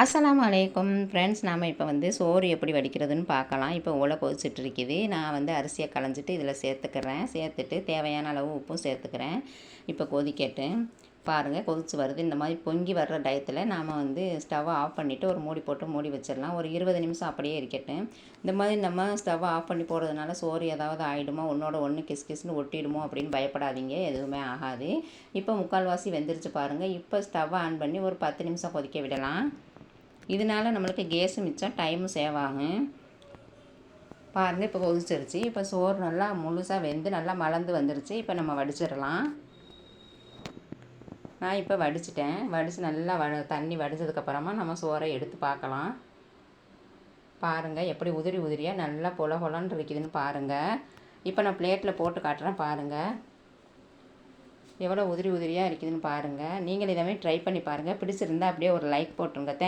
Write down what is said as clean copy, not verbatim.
அஸ்ஸலாமு அலைக்கும் ஃப்ரெண்ட்ஸ். நாம் இப்போ சோறு எப்படி வடிக்கிறதுன்னு பார்க்கலாம். இப்போ உலை கொதிச்சுட்டு இருக்குது. நான் அரிசியை களைஞ்சிட்டு இதில் சேர்த்துட்டு தேவையான அளவு உப்பும் சேர்த்துக்கிறேன். இப்போ கொதிக்கட்டு பாருங்கள், கொதிச்சு வருது. இந்த மாதிரி பொங்கி வர்ற டயத்தில் நாம் ஸ்டவ்வை ஆஃப் பண்ணிவிட்டு ஒரு மூடி போட்டு மூடி வச்சிடலாம். ஒரு 20 நிமிஷம் அப்படியே இருக்கட்டும். இந்த மாதிரி நம்ம ஸ்டவ்வை ஆஃப் பண்ணி போடுறதுனால சோறு ஏதாவது ஆகிடுமோ, ஒன்றோட ஒன்று கிஸ்னு ஒட்டிடுமோ அப்படின்னு பயப்படாதீங்க, எதுவுமே ஆகாது. இப்போ முக்கால்வாசி வெந்துருச்சு பாருங்கள். இப்போ ஸ்டவ்வை ஆன் பண்ணி ஒரு 10 நிமிஷம் கொதிக்க விடலாம். இதனால் நம்மளுக்கு கேஸும் மிச்சம், டைமும் சேவ் ஆகும். பாருங்கள், இப்போ கொதிச்சிருச்சு. இப்போ சோறு நல்லா முழுசாக வெந்து நல்லா மலர்ந்து வந்துருச்சு. இப்போ நம்ம வடிச்சிடலாம். நான் இப்போ வடிச்சிட்டேன். வடித்து நல்லா தண்ணி வடித்ததுக்கப்புறமா நம்ம சோறை எடுத்து பார்க்கலாம். பாருங்கள் எப்படி உதிரி உதிரியாக நல்லா பொலன்னு இருக்குதுன்னு பாருங்கள். இப்போ நான் பிளேட்டில் போட்டு காட்டுறேன். பாருங்கள் எவ்வளோ உதிரி உதிரியாக இருக்குதுன்னு பாருங்கள். நீங்கள் இதே ட்ரை பண்ணி பாருங்கள். பிடிச்சிருந்தா அப்படியே ஒரு லைக் போட்டுருங்க. தேங்க்யூ.